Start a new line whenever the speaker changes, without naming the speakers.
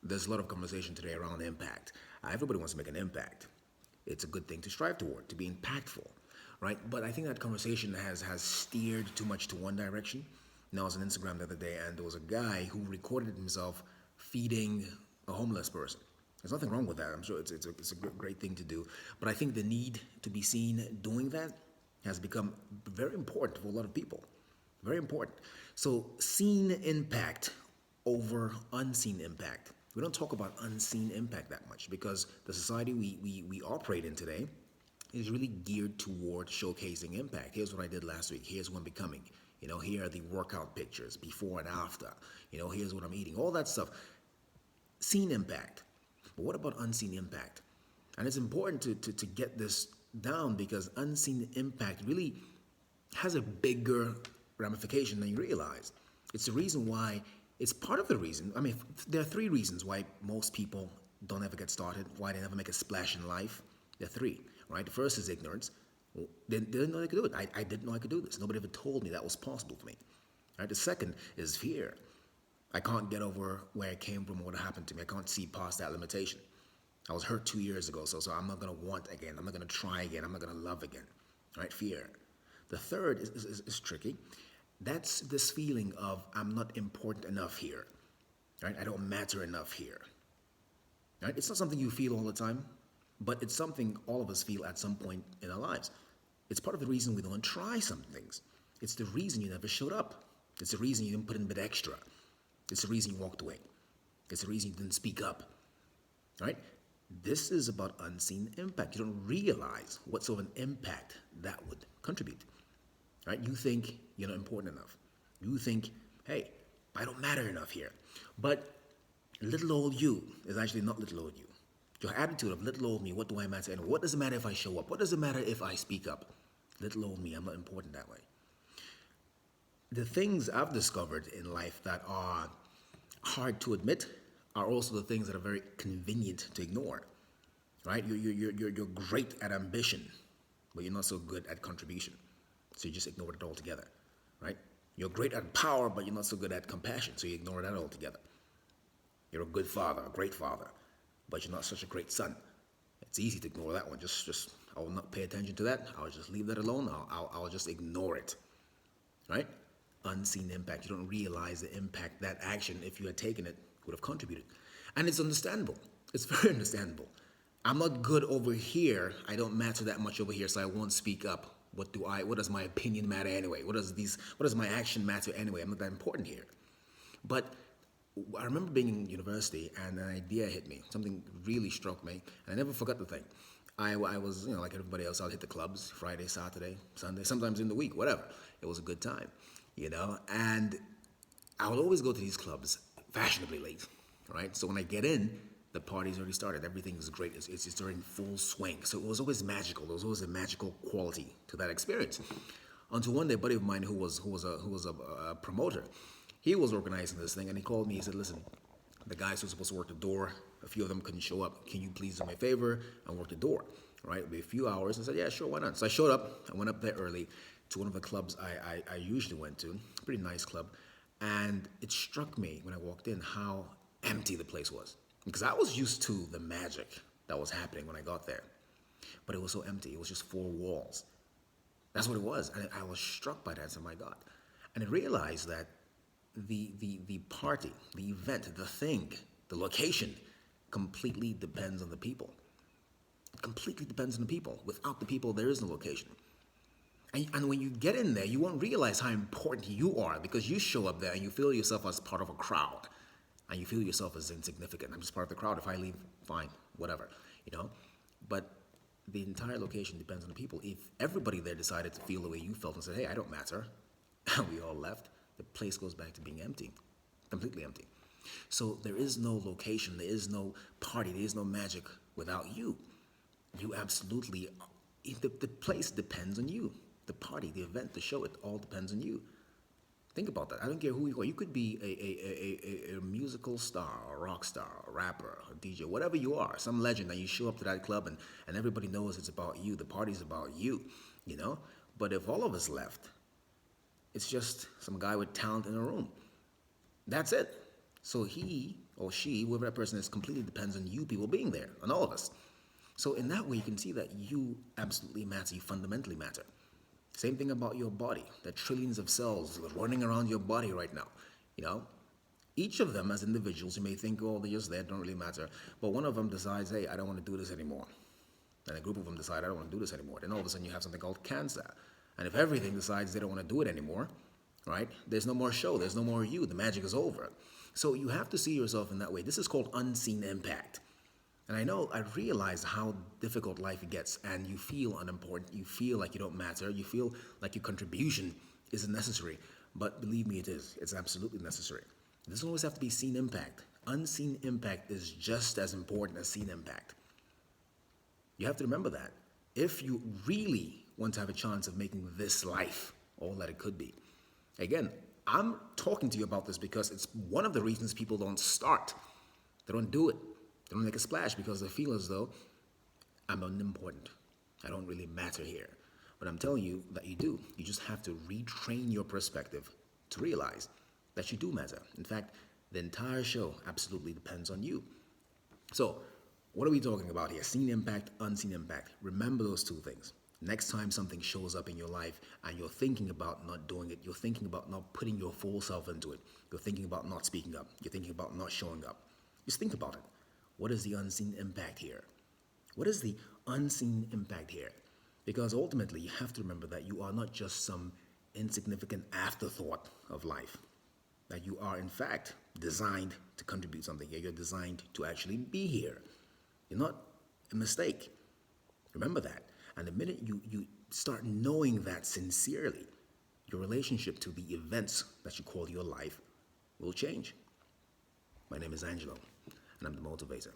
There's a lot of conversation today around impact. Everybody wants to make an impact. It's a good thing to strive toward, to be impactful, right? But I think that conversation has steered too much to one direction. Now, I was on Instagram the other day, and there was a guy who recorded himself feeding a homeless person. There's nothing wrong with that. I'm sure it's a great thing to do. But I think the need to be seen doing that has become very important for a lot of people. Very important. So, seen impact over unseen impact. We don't talk about unseen impact that much because the society we operate in today is really geared toward showcasing impact. Here's what I did last week. Here's what I'm becoming. Here are the workout pictures, before and after. Here's what I'm eating. All that stuff. Seen impact. But what about unseen impact? And it's important to get this down because unseen impact really has a bigger ramification than you realize. It's the reason why, it's part of the reason. I mean, there are three reasons why most people don't ever get started, why they never make a splash in life. There are three, right? The first is ignorance. They didn't know they could do it. I didn't know I could do this. Nobody ever told me that was possible for me. Right? The second is fear. I can't get over where I came from, what happened to me. I can't see past that limitation. I was hurt 2 years ago, so I'm not going to want again. I'm not going to try again. I'm not going to love again. Right? Fear. The third is tricky. That's this feeling of I'm not important enough here. Right? I don't matter enough here. Right? It's not something you feel all the time, but it's something all of us feel at some point in our lives. It's part of the reason we don't try some things. It's the reason you never showed up. It's the reason you didn't put in a bit extra. It's the reason you walked away. It's the reason you didn't speak up. Right? This is about unseen impact. You don't realize what sort of an impact that would contribute. Right? You think you're not important enough. You think, hey, I don't matter enough here. But little old you is actually not little old you. Your attitude of little old me, what do I matter? And what does it matter if I show up? What does it matter if I speak up? Little old me, I'm not important that way. The things I've discovered in life that are hard to admit are also the things that are very convenient to ignore. Right? You're great at ambition, but you're not so good at contribution. So you just ignore it altogether. Right? You're great at power, but you're not so good at compassion, so you ignore that altogether. You're a good father, a great father, but you're not such a great son. It's easy to ignore that one. Just I will not pay attention to that. I'll just leave that alone. I'll just ignore it. Right? Unseen impact. You don't realize the impact that action, if you had taken it, would have contributed. And it's understandable. It's very understandable. I'm not good over here. I don't matter that much over here, so I won't speak up. What does my opinion matter anyway? What does my action matter anyway? I'm not that important here. But I remember being in university and an idea hit me. Something really struck me, and I never forgot the thing. I was, like everybody else, I'll hit the clubs Friday, Saturday, Sunday, sometimes in the week, whatever. It was a good time, and I would always go to these clubs fashionably late, right? So when I get in, the party's already started. Everything is great. It's already in full swing. So it was always magical. There was always a magical quality to that experience. Until one day, a buddy of mine who was a promoter, he was organizing this thing, and he called me. He said, "Listen, the guys who were supposed to work the door, a few of them couldn't show up. Can you please do me a favor and work the door? Right? It'll be a few hours." I said, "Yeah, sure, why not?" So I showed up. I went up there early to one of the clubs I usually went to, a pretty nice club, and it struck me when I walked in how empty the place was. Because I was used to the magic that was happening when I got there. But it was so empty. It was just four walls. That's what it was. And I was struck by that. I said, my God. And I realized that the party, the event, the thing, the location completely depends on the people. It completely depends on the people. Without the people, there is no location. And when you get in there, you won't realize how important you are because you show up there and you feel yourself as part of a crowd. And you feel yourself as insignificant. I'm just part of the crowd. If I leave, fine, whatever, But the entire location depends on the people. If everybody there decided to feel the way you felt and said, hey, I don't matter, and we all left, the place goes back to being empty, completely empty. So there is no location, there is no party, there is no magic without you. You absolutely, the place depends on you. The party, the event, the show, it all depends on you. Think about that. I don't care who you are. You could be a musical star, a rock star, a rapper, a DJ, whatever you are, some legend, and you show up to that club and everybody knows it's about you. The party's about you, But if all of us left, it's just some guy with talent in a room. That's it. So he or she, whoever that person is, completely depends on you people being there, on all of us. So in that way, you can see that you absolutely matter, you fundamentally matter. Same thing about your body. There are trillions of cells running around your body right now. You know, each of them as individuals, you may think, oh, they're just there, don't really matter. But one of them decides, hey, I don't want to do this anymore. And a group of them decide, I don't want to do this anymore. Then all of a sudden you have something called cancer. And if everything decides they don't want to do it anymore, right, there's no more show, there's no more you, the magic is over. So you have to see yourself in that way. This is called unseen impact. And I realize how difficult life gets, and you feel unimportant, you feel like you don't matter, you feel like your contribution isn't necessary. But believe me, it is. It's absolutely necessary. It doesn't always have to be seen impact. Unseen impact is just as important as seen impact. You have to remember that. If you really want to have a chance of making this life all that it could be. Again, I'm talking to you about this because it's one of the reasons people don't start. They don't do it. They don't make a splash because they feel as though I'm unimportant. I don't really matter here. But I'm telling you that you do. You just have to retrain your perspective to realize that you do matter. In fact, the entire show absolutely depends on you. So, what are we talking about here? Seen impact, unseen impact. Remember those two things. Next time something shows up in your life and you're thinking about not doing it, you're thinking about not putting your full self into it, you're thinking about not speaking up, you're thinking about not showing up, just think about it. What is the unseen impact here? What is the unseen impact here? Because ultimately, you have to remember that you are not just some insignificant afterthought of life. That you are, in fact, designed to contribute something here. You're designed to actually be here. You're not a mistake. Remember that. And the minute you start knowing that sincerely, your relationship to the events that you call your life will change. My name is Angelo, and I'm the motivator.